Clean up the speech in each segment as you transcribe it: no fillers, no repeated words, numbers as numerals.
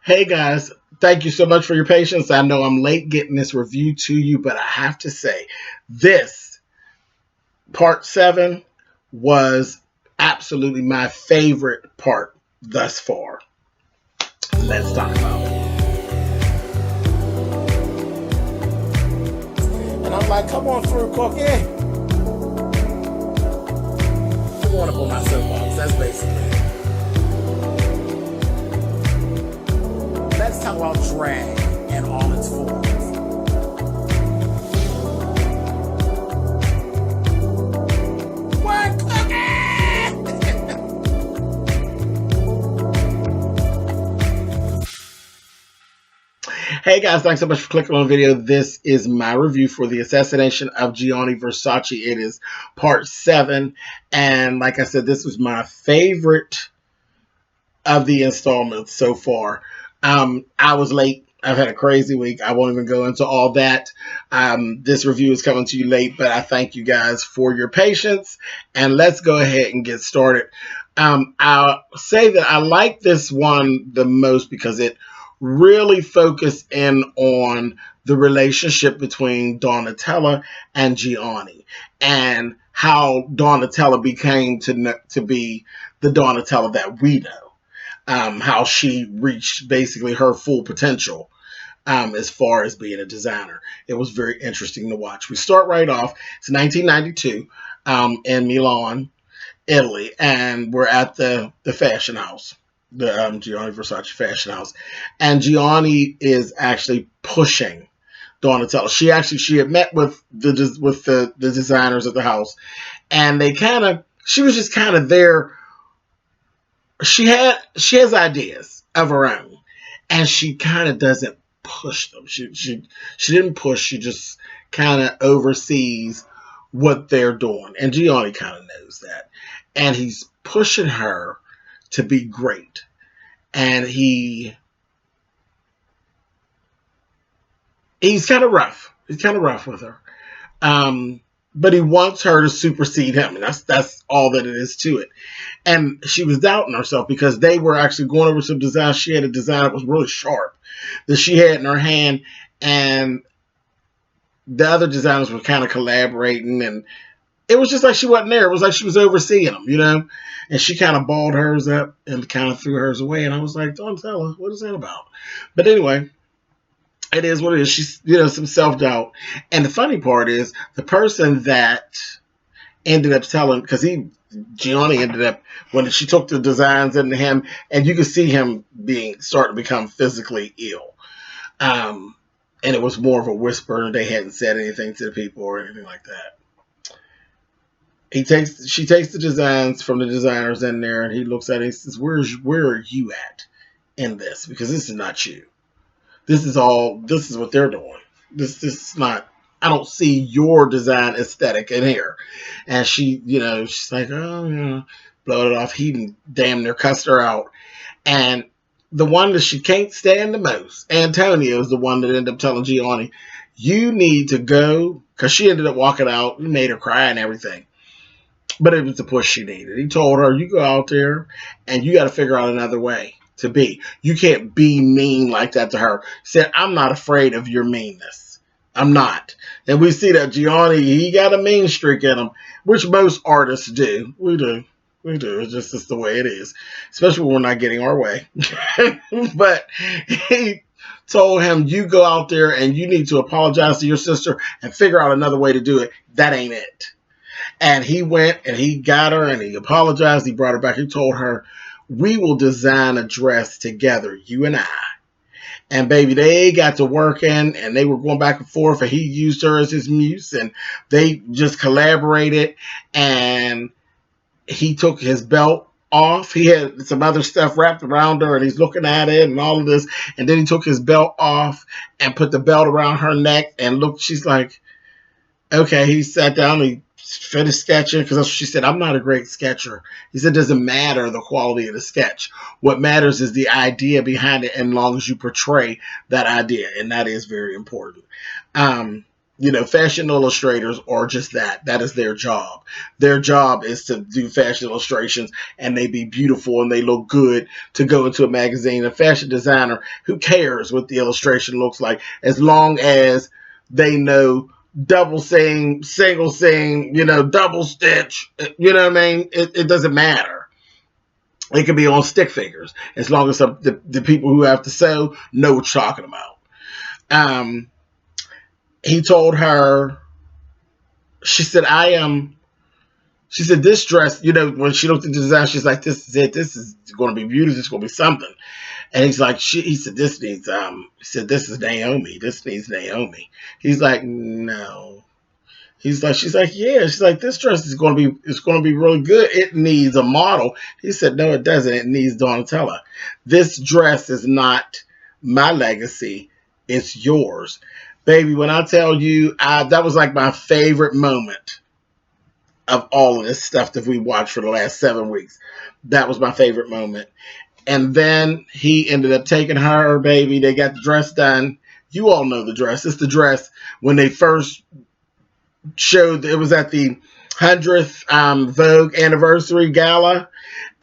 Hey guys, thank you so much for your patience. I know I'm late getting this review to you, but I have to say, this part 7 was absolutely my favorite part thus far. Let's talk about it. And I'm like, come on through, Cookie. I want to pull my soapbox. That's basically it. Let's talk about drag and all its forms. What, Cookie? Hey guys, thanks so much for clicking on the video. This is my review for the assassination of Gianni Versace. It is part 7, and like I said, this was my favorite of the installments so far. I was late. I've had a crazy week. I won't even go into all that. This review is coming to you late, but I thank you guys for your patience. And let's go ahead and get started. I'll say that I like this one the most because it really focused in on the relationship between Donatella and Gianni and how Donatella became to be the Donatella that we know. How she reached basically her full potential as far as being a designer. It was very interesting to watch. We start right off. It's 1992 in Milan, Italy, and we're at the fashion house, the Gianni Versace fashion house, and Gianni is actually pushing Donatella. She had met with the designers at the house, and she was just kind of there. She has ideas of her own, and she kind of doesn't push them. She didn't push. She just kind of oversees what they're doing, and Gianni kind of knows that, and he's pushing her to be great, and he's kind of rough. He's kind of rough with her. But he wants her to supersede him, and that's all that it is to it. And she was doubting herself because they were actually going over some design. She had a design that was really sharp that she had in her hand, and the other designers were kind of collaborating, and it was just like she wasn't there. It was like she was overseeing them. And she kind of balled hers up and kind of threw hers away, and I was like, don't tell her. What is that about? But anyway, it is what it is. She's, some self-doubt. And the funny part is the person that ended up telling, because Gianni ended up, when she took the designs into him, and you could see him starting to become physically ill. And it was more of a whisper. They hadn't said anything to the people or anything like that. She takes the designs from the designers in there, and he looks at it and says, where are you at in this? Because this is not you. This is what they're doing. This is not, I don't see your design aesthetic in here. And she's like, oh, blow it off. He damn near cussed her out. And the one that she can't stand the most, Antonio, is the one that ended up telling Gianni, you need to go, because she ended up walking out. He made her cry and everything. But it was the push she needed. He told her, you go out there and you got to figure out another way to be. You can't be mean like that to her. He said, I'm not afraid of your meanness. I'm not. And we see that Gianni, he got a mean streak in him, which most artists do. We do. It's the way it is, especially when we're not getting our way. But he told him, you go out there and you need to apologize to your sister and figure out another way to do it. That ain't it. And he went and he got her and he apologized. He brought her back. He told her, we will design a dress together, you and I. And baby, they got to working and they were going back and forth, and he used her as his muse, and they just collaborated. And he took his belt off. He had some other stuff wrapped around her, and he's looking at it and all of this. And then he took his belt off and put the belt around her neck, and look, she's like, okay. He sat down and he finished sketching, because that's what she said. I'm not a great sketcher. He said, it doesn't matter the quality of the sketch. What matters is the idea behind it, and as long as you portray that idea, and that is very important. Fashion illustrators are just that. That is their job. Their job is to do fashion illustrations, and they be beautiful and they look good to go into a magazine. A fashion designer, who cares what the illustration looks like, as long as they know double seam, single seam, double stitch. You know what I mean? It doesn't matter. It could be on stick figures, as long as the people who have to sew know what you're talking about. He told her, she said, she said, this dress, when she looked at the design, she's like, this is it. This is going to be beautiful. This is going to be something. And he's like, he said, this needs, he said, this is Naomi. This needs Naomi. He's like, no. She's like, yeah. She's like, this dress is going to be really good. It needs a model. He said, no, it doesn't. It needs Donatella. This dress is not my legacy. It's yours. Baby, when I tell you, that was like my favorite moment of all of this stuff that we watched for the last 7 weeks. That was my favorite moment. And then he ended up taking her, baby. They got the dress done. You all know the dress. It's the dress when they first showed. It was at the 100th Vogue anniversary gala.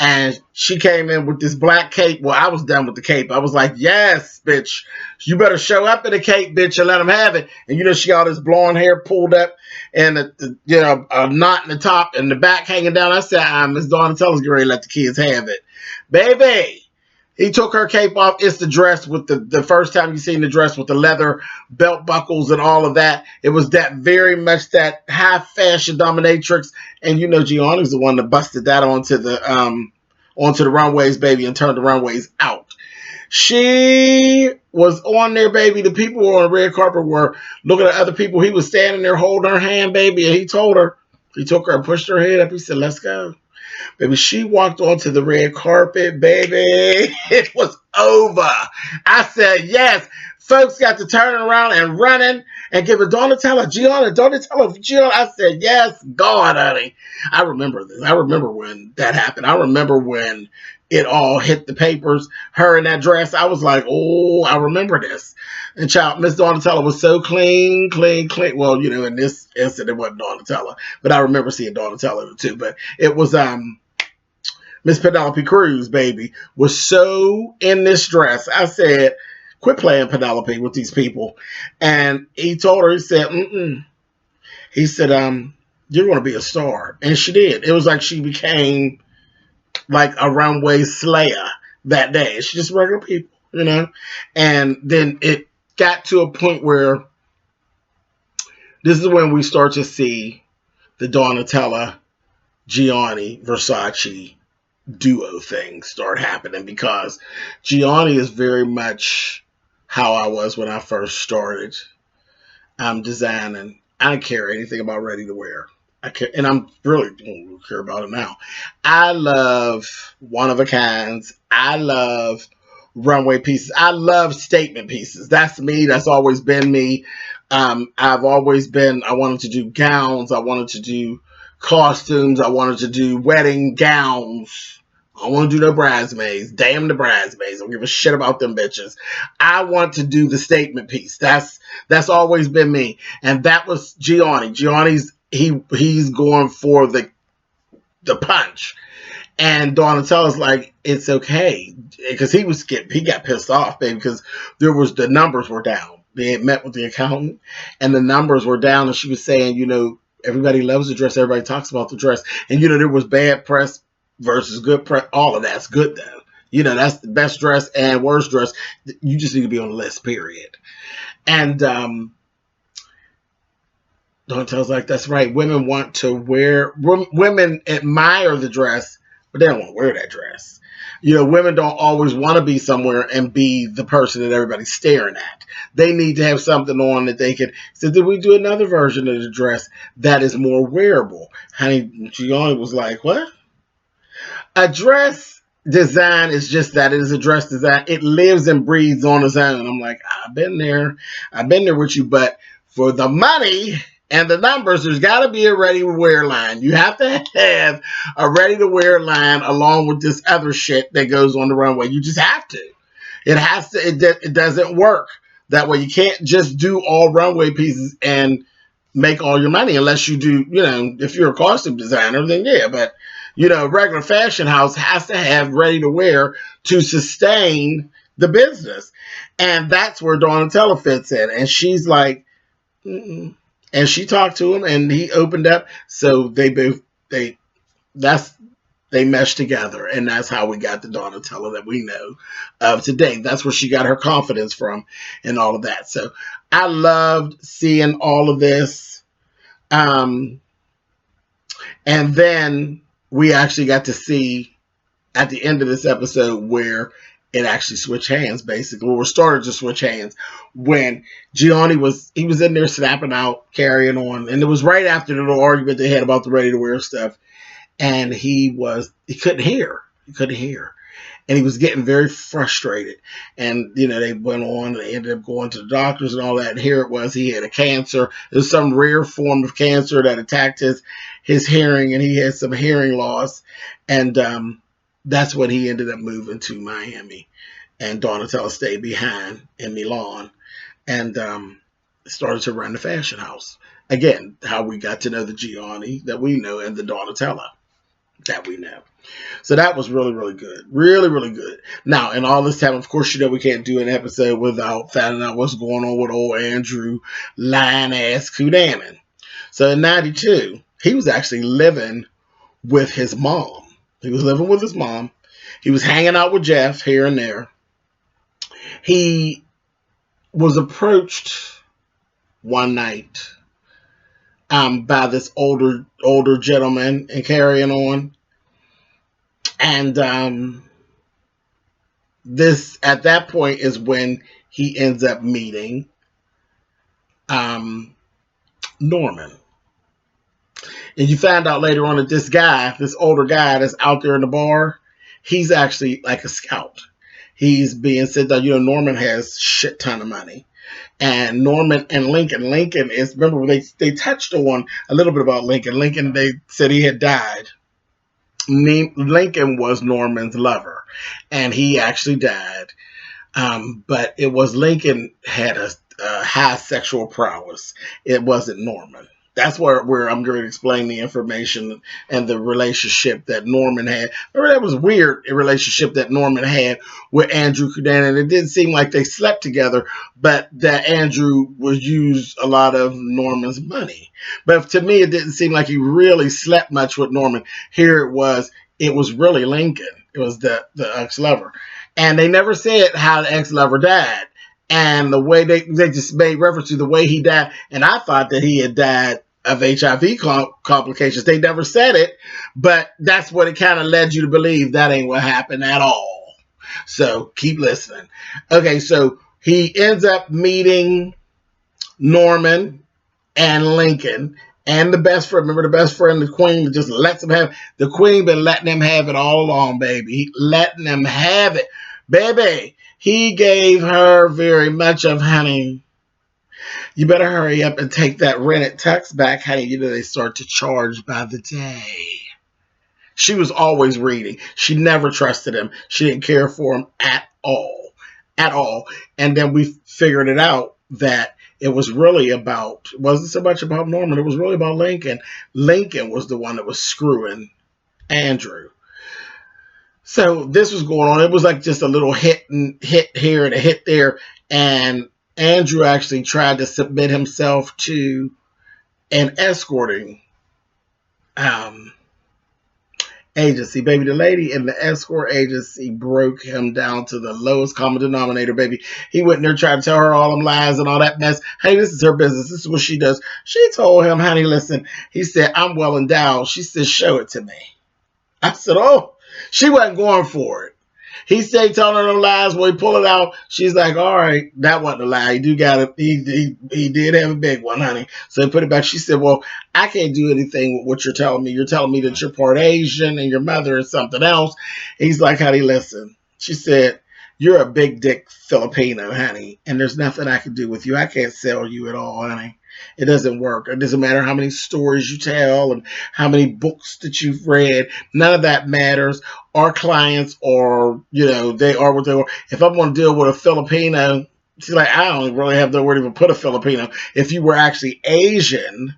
And she came in with this black cape. Well, I was done with the cape. I was like, yes, bitch. You better show up in a cape, bitch, and let them have it. And, she got this blonde hair pulled up and, a knot in the top and the back hanging down. I said, Miss Donatella's getting ready to let the kids have it. Baby, he took her cape off. It's the dress with the first time you seen the dress with the leather belt buckles and all of that. It was that very much that high fashion dominatrix. And Gianni's the one that busted that onto the runways, baby, and turned the runways out. She was on there, baby. The people on the red carpet were looking at other people. He was standing there holding her hand, baby, and he took her and pushed her head up. He said, let's go. Baby, she walked onto the red carpet, baby. It was over. I said, yes. Folks got to turn around and running and give a Donatella, Gianna. I said, yes, God, honey. I remember this. I remember when that happened. I remember when it all hit the papers. Her in that dress. I was like, oh, I remember this. And child, Miss Donatella was so clean. Well, in this incident, it wasn't Donatella, but I remember seeing Donatella too. But it was Miss Penelope Cruz, baby, was so in this dress. I said, quit playing Penelope with these people. And he told her, he said, He said, you're going to be a star. And she did. It was like she became like a runway slayer that day. She's just regular people, And then it got to a point where this is when we start to see the Donatella Gianni Versace duo thing start happening, because Gianni is very much how I was when I first started designing. I don't care anything about ready to wear. I care, and I'm really don't care about it now. I love one of a kinds. I love runway pieces. I love statement pieces. That's me. That's always been me. I've always been. I wanted to do gowns. I wanted to do costumes. I wanted to do wedding gowns. I don't want to do no bridesmaids. Damn the bridesmaids. I don't give a shit about them bitches. I want to do the statement piece. That's always been me. And that was Gianni. Gianni's he's going for the punch. And Donatella's like, it's okay. Because he got pissed off, baby, because the numbers were down. They had met with the accountant and the numbers were down, and she was saying, everybody loves the dress, everybody talks about the dress. And there was bad press versus good press. All of that's good though. That's the best dress and worst dress. You just need to be on the list, period. And Donatella's like, that's right. Women want to wear. Women admire the dress, but they don't want to wear that dress. Women don't always want to be somewhere and be the person that everybody's staring at. They need to have something on that they can. So did we do another version of the dress that is more wearable? Honey, Gianni was like, what? A dress design is just that. It is a dress design. It lives and breathes on its own. I'm like, I've been there with you, but for the money and the numbers, there's got to be a ready-to-wear line. You have to have a ready-to-wear line along with this other shit that goes on the runway. You just have to. It has to. It doesn't work That way you can't just do all runway pieces and make all your money unless you do, if you're a costume designer, then yeah, but a regular fashion house has to have ready to wear to sustain the business. And that's where Donatella fits in. And she's like, mm-mm. And she talked to him and he opened up. So that's they meshed together, and that's how we got the Donatella that we know of today. That's where she got her confidence from and all of that. So I loved seeing all of this. And then we actually got to see at the end of this episode where it actually switched hands, basically, or started to switch hands when Gianni was in there snapping out, carrying on, and it was right after the little argument they had about the ready to wear stuff. And he couldn't hear. And he was getting very frustrated. And, they went on, they ended up going to the doctors and all that. And here it was, he had a cancer. It was some rare form of cancer that attacked his hearing, and he had some hearing loss. And that's when he ended up moving to Miami. And Donatella stayed behind in Milan and started to run the fashion house. Again, how we got to know the Gianni that we know and the Donatella that we know. So that was really, really good. Really, really good. Now, in all this time, of course, we can't do an episode without finding out what's going on with old Andrew lying-ass Cunanan. So in 92, he was actually living with his mom. He was living with his mom. He was hanging out with Jeff here and there. He was approached one night by this older gentleman and carrying on. And this, at that point, is when he ends up meeting Norman. And you find out later on that this older guy that's out there in the bar, he's actually like a scout. He's being said that, Norman has shit ton of money. And Norman and Lincoln is, remember, they touched on a little bit about Lincoln. Lincoln, they said he had died. Lincoln was Norman's lover, and he actually died. But it was Lincoln had a high sexual prowess. It wasn't Norman. That's where I'm going to explain the information and the relationship that Norman had. Remember, that was weird, a relationship that Norman had with Andrew Cunanan. It didn't seem like they slept together, but that Andrew was used a lot of Norman's money. But to me, it didn't seem like he really slept much with Norman. Here it was really Lincoln. It was the ex-lover. And they never said how the ex-lover died. And the way they just made reference to the way he died. And I thought that he had died of HIV complications. They never said it, but that's what it kind of led you to believe that ain't what happened at all. So keep listening. Okay, so he ends up meeting Norman and Lincoln and the best friend. Remember the best friend, the queen, just lets him have. The queen been letting him have it all along, baby. Letting him have it. Baby, he gave her very much of, honey, you better hurry up and take that rented tux back, honey. They start to charge by the day. She was always reading. She never trusted him. She didn't care for him at all. At all. And then we figured it out that it was really about, it wasn't so much about Norman. It was really about Lincoln. Lincoln was the one that was screwing Andrew. So this was going on. It was like just a little hit here and a hit there. And Andrew actually tried to submit himself to an escorting agency, baby. The lady in the escort agency broke him down to the lowest common denominator, baby. He went in there trying to tell her all them lies and all that mess. Hey, this is her business. This is what she does. She told him, honey, listen. He said, I'm well endowed. She said, show it to me. I said, oh, she wasn't going for it. He stayed telling her no lies. When he pulled it out, she's like, all right, that wasn't a lie. He did have a big one, honey. So he put it back. She said, well, I can't do anything with what you're telling me. You're telling me that you're part Asian and your mother is something else. He's like, honey, listen. She said, you're a big dick Filipino, honey, and there's nothing I can do with you. I can't sell you at all, honey. It doesn't work. It doesn't matter how many stories you tell and how many books that you've read. None of that matters. Our clients are, they are what they are. If I'm going to deal with a Filipino, She's like, I don't really have nowhere to even put a Filipino. If you were actually Asian,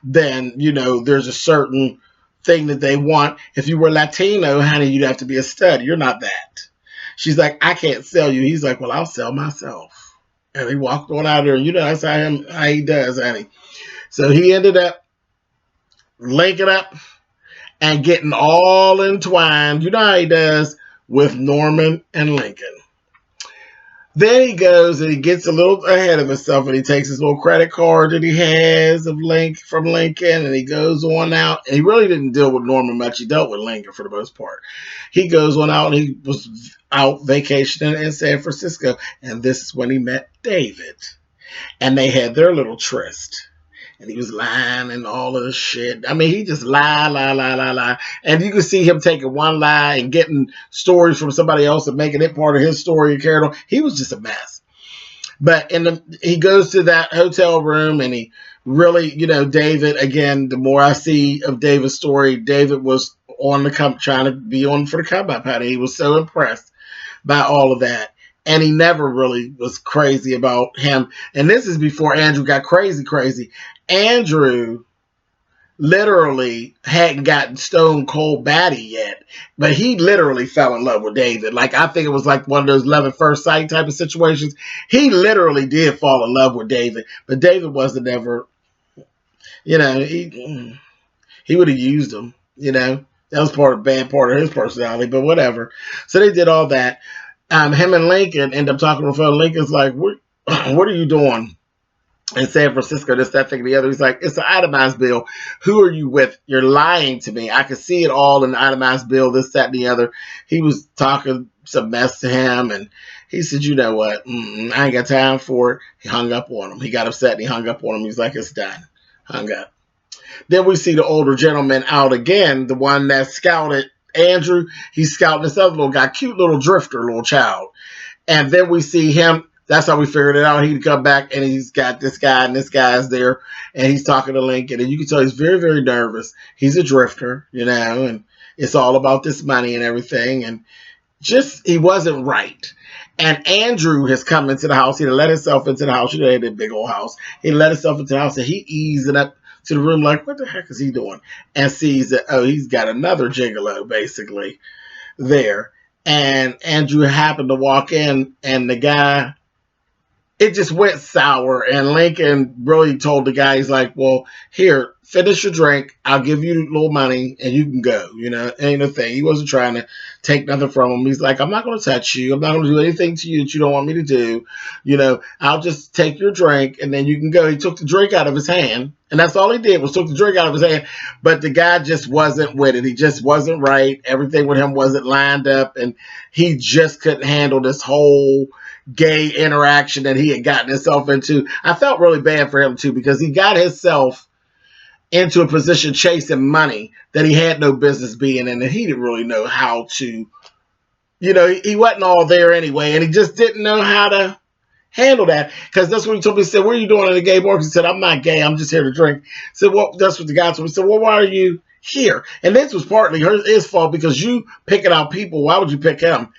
then, you know, there's a certain thing that they want. If you were Latino, honey, you'd have to be a stud. You're not that. She's like, I can't sell you. He's like, well, I'll sell myself. And he walked on out there, and you know, that's how he does, honey. So he ended up linking up and getting all entwined, you know how he does, with Norman and Lincoln. Then he goes and he gets a little ahead of himself, and he takes his little credit card that he has from Lincoln, and he goes on out. And he really didn't deal with Norman much. He dealt with Lincoln for the most part. He goes on out, and he was out vacationing in San Francisco, and this is when he met David. And they had their little tryst. And he was lying and all of this shit. I mean, he just lie. And you can see him taking one lie and getting stories from somebody else and making it part of his story and carrying on. He was just a mess. But he goes to that hotel room, and he really, you know, David, again, the more I see of David's story, David was on the trying to be on for the come up, honey. He was so impressed by all of that. And he never really was crazy about him. And this is before Andrew got crazy. Andrew literally hadn't gotten stone cold batty yet, but he literally fell in love with David. Like, I think it was like one of those love at first sight type of situations. He literally did fall in love with David, but David wasn't ever, you know, he would have used him, you know. That was bad part of his personality, but whatever. So they did all that. Him and Lincoln end up talking to him. Lincoln's like, what are you doing in San Francisco? This, that, thing, the other. He's like, it's an itemized bill. Who are you with? You're lying to me. I can see it all in the itemized bill, this, that, and the other. He was talking some mess to him, and he said, you know what? I ain't got time for it. He hung up on him. He got upset, and he hung up on him. He's like, it's done. Hung up. Then we see the older gentleman out again, the one that scouted Andrew. He's scouting this other little guy, cute little drifter, little child. And then we see him. That's how we figured it out. He'd come back, and he's got this guy, and this guy's there, and he's talking to Lincoln, and you can tell he's very, very nervous. He's a drifter, you know, and it's all about this money and everything, and just, he wasn't right. And Andrew has come into the house. He let himself into the house. You know, they had a big old house. He let himself into the house, and he eased up to the room like, what the heck is he doing? And sees that, oh, he's got another gigolo, basically, there. And Andrew happened to walk in, and the guy, it just went sour. And Lincoln really told the guy, he's like, well, here, finish your drink. I'll give you a little money, and you can go. You know, ain't a thing. He wasn't trying to take nothing from him. He's like, I'm not going to touch you. I'm not going to do anything to you that you don't want me to do. You know, I'll just take your drink, and then you can go. He took the drink out of his hand, and that's all he did was took the drink out of his hand. But the guy just wasn't with it. He just wasn't right. Everything with him wasn't lined up, and he just couldn't handle this whole gay interaction that he had gotten himself into. I felt really bad for him, too, because he got himself into a position chasing money that he had no business being in, and he didn't really know how to, you know, he wasn't all there anyway, and he just didn't know how to handle that, because that's what he told me. He said, what are you doing in the gay bar? He said, I'm not gay, I'm just here to drink. He said, well, that's what the guy told me. He said, well, why are you here? And this was partly his fault, because you picking out people. Why would you pick him?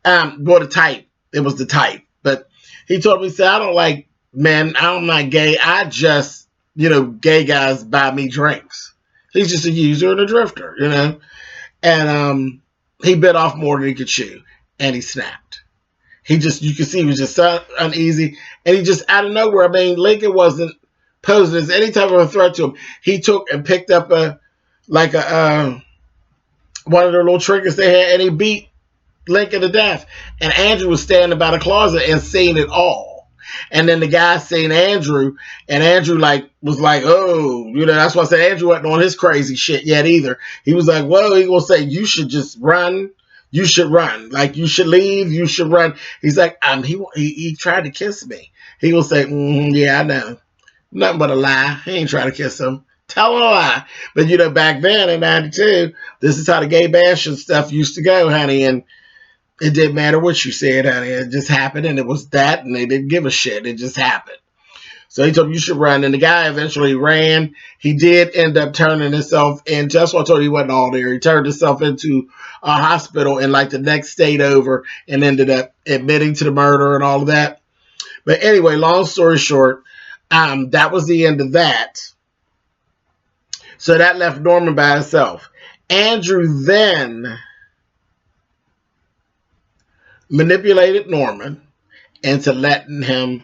Well, the type. It was the type. But he told me, he said, I don't like men. I'm not gay. I just, you know, gay guys buy me drinks. He's just a user and a drifter, you know. And he bit off more than he could chew, and he snapped. He just, you could see he was just so uneasy, and he just out of nowhere. I mean, Lincoln wasn't posing as any type of a threat to him. He took and picked up one of their little trinkets they had, and he beat Lincoln to death. And Andrew was standing by the closet and seeing it all. And then the guy seen Andrew, and Andrew was like, oh, you know, that's why I said Andrew wasn't on his crazy shit yet either. He was like, well, he gonna say, you should just run. You should run. Like, you should leave. You should run. He's like, he tried to kiss me. He will say, yeah, I know. Nothing but a lie. He ain't trying to kiss him. Tell him a lie. But, you know, back then in 92, this is how the gay bashing stuff used to go, honey. And it didn't matter what you said, honey. It just happened, and it was that, and they didn't give a shit. It just happened. So he told him, you should run. And the guy eventually ran. He did end up turning himself into, that's why I told you he wasn't all there. He turned himself into a hospital in like the next state over and ended up admitting to the murder and all of that. But anyway, long story short, that was the end of that. So that left Norman by himself. Andrew then manipulated Norman into letting him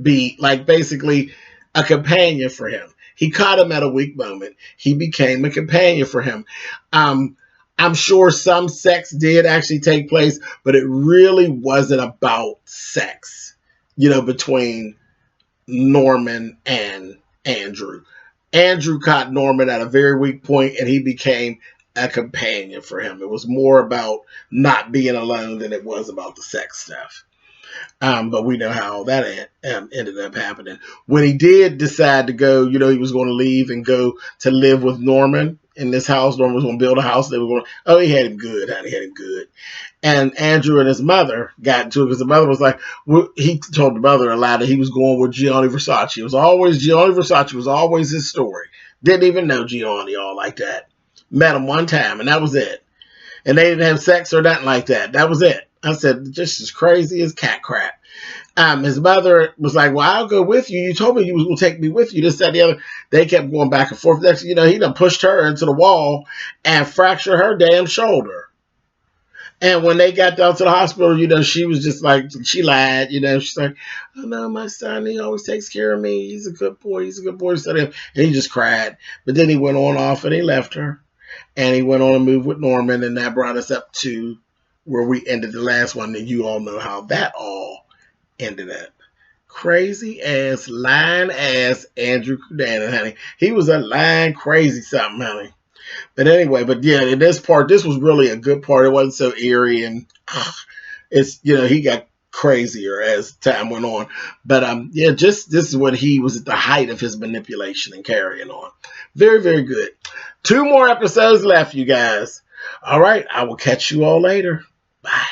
be like basically a companion for him. He caught him at a weak moment. He became a companion for him. I'm sure some sex did actually take place, but it really wasn't about sex, between Norman and Andrew. Andrew caught Norman at a very weak point, and he became a companion for him. It was more about not being alone than it was about the sex stuff. But we know how that ended up happening. When he did decide to go, he was going to leave and go to live with Norman in this house. Norman was going to build a house. They were going, he had him good, honey. He had him good. And Andrew and his mother got into it because the mother was like, he told the mother a lie that he was going with Gianni Versace. Gianni Versace was always his story. Didn't even know Gianni all like that. Met him one time, and that was it. And they didn't have sex or nothing like that. That was it. I said, just as crazy as cat crap. His mother was like, well, I'll go with you. You told me you was going to take me with you. This, that, the other. They kept going back and forth. Next, he done pushed her into the wall and fractured her damn shoulder. And when they got down to the hospital, she was just like, she lied. She's like, oh, no, my son, he always takes care of me. He's a good boy. He's a good boy. And he just cried. But then he went on off and he left her. And he went on and moved with Norman. And that brought us up to where we ended the last one. And you all know how that all ended up. Crazy ass, lying ass Andrew Cunanan, honey. He was a lying crazy something, honey. But anyway, in this part, this was really a good part. It wasn't so eerie, and it's he got crazier as time went on. But this is when he was at the height of his manipulation and carrying on. Very, very good. 2 more episodes left, you guys. All right, I will catch you all later. Bye.